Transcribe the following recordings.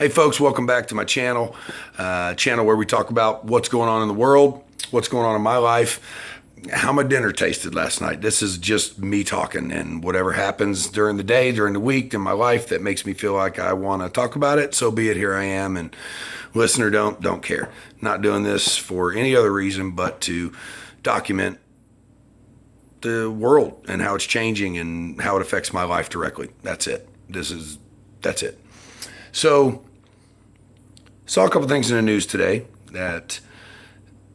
Hey folks, welcome back to my channel, channel where we talk about what's going on in the world, what's going on in my life, how my dinner tasted last night. This is just me talking, and whatever happens during the day, during the week, in my life that makes me feel like I want to talk about it, so be it. Here I am, and listen or don't care. Not doing this for any other reason but to document the world and how it's changing and how it affects my life directly. That's it. That's it. So, saw a couple things in the news today that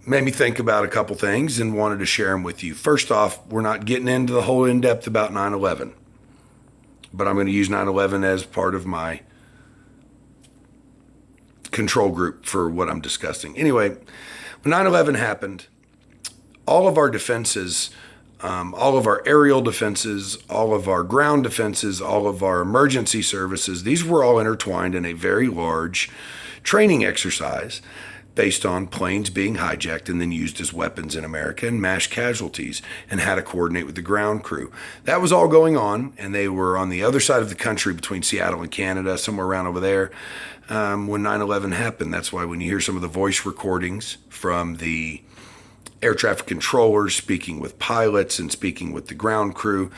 made me think about a couple things and wanted to share them with you. First off, we're not getting into the whole in-depth about 9/11, but I'm going to use 9/11 as part of my control group for what I'm discussing. Anyway, when 9/11 happened, all of our defenses, all of our aerial defenses, all of our ground defenses, all of our emergency services, these were all intertwined in a very large training exercise based on planes being hijacked and then used as weapons in America and mass casualties, and how to coordinate with the ground crew. That was all going on, and they were on the other side of the country between Seattle and Canada, somewhere around over there, when 9/11 happened. That's why when you hear some of the voice recordings from the air traffic controllers speaking with pilots and speaking with the ground crew,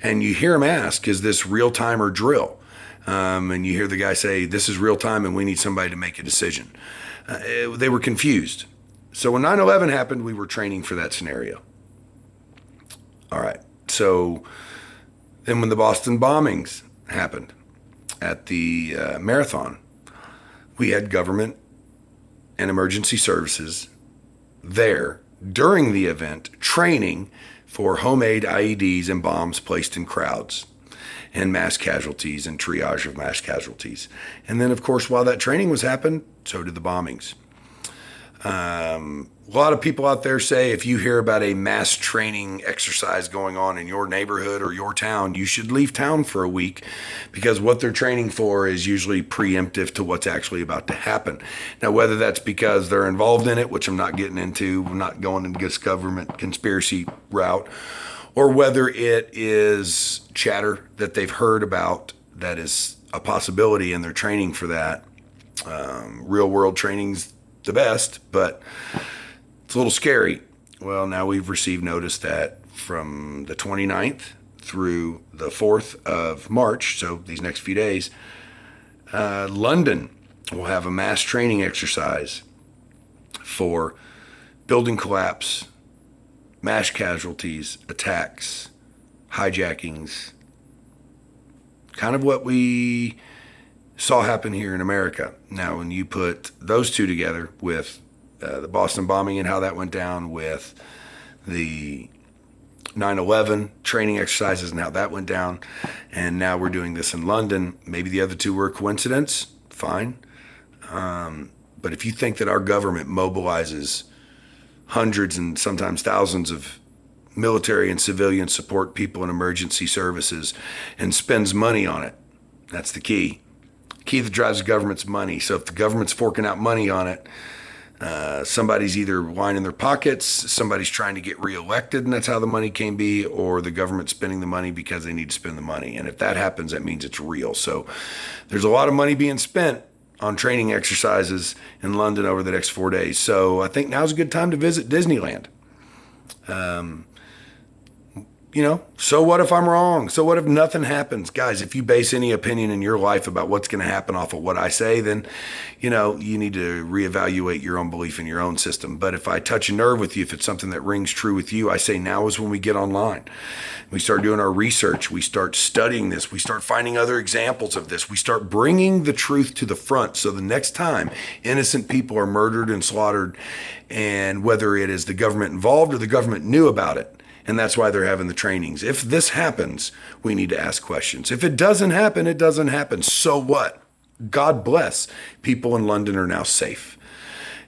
and you hear them ask, is this real time or drill? And you hear the guy say, this is real time and we need somebody to make a decision. They were confused. So when 9/11 happened, we were training for that scenario. All right. So then when the Boston bombings happened at the marathon, we had government and emergency services there during the event training for homemade IEDs and bombs placed in crowds, and mass casualties and triage of mass casualties. And then, of course, while that training was happening, so did the bombings. A lot of people out there say if you hear about a mass training exercise going on in your neighborhood or your town, you should leave town for a week, because what they're training for is usually preemptive to what's actually about to happen. Now, whether that's because they're involved in it, which I'm not getting into, I'm not going into this government conspiracy route, or whether it is chatter that they've heard about that is a possibility and they're training for that. Real world training's the best, but it's a little scary. Well, now we've received notice that from the 29th through the 4th of March, so these next few days, London will have a mass training exercise for building collapse, mass casualties, attacks, hijackings, kind of what we saw happen here in America. Now, when you put those two together with the Boston bombing and how that went down, with the 9/11 training exercises and how that went down, and now we're doing this in London, maybe the other two were a coincidence, fine. But if you think that our government mobilizes hundreds and sometimes thousands of military and civilian support people in emergency services and spends money on it, that's the key. Key that drives the government's money. So if the government's forking out money on it, somebody's either lining their pockets, somebody's trying to get reelected, and that's how the money can be, or the government's spending the money because they need to spend the money. And if that happens, that means it's real. So there's a lot of money being spent on training exercises in London over the next 4 days. So I think now's a good time to visit Disneyland. So what if I'm wrong? So what if nothing happens? Guys, if you base any opinion in your life about what's going to happen off of what I say, then, you need to reevaluate your own belief in your own system. But if I touch a nerve with you, if it's something that rings true with you, I say now is when we get online. We start doing our research. We start studying this. We start finding other examples of this. We start bringing the truth to the front. So the next time innocent people are murdered and slaughtered, and whether it is the government involved or the government knew about it, and that's why they're having the trainings. If this happens, we need to ask questions. If it doesn't happen, it doesn't happen. So what? God bless. People in London are now safe.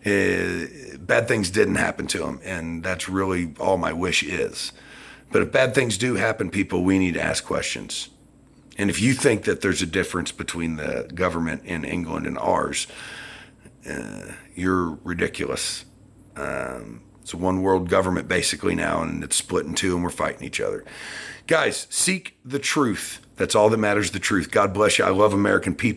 Bad things didn't happen to them, and that's really all my wish is. But if bad things do happen, people, we need to ask questions. And if you think that there's a difference between the government in England and ours, you're ridiculous. It's a one world government basically now, and it's split in two, and we're fighting each other. Guys, seek the truth. That's all that matters, the truth. God bless you. I love American people.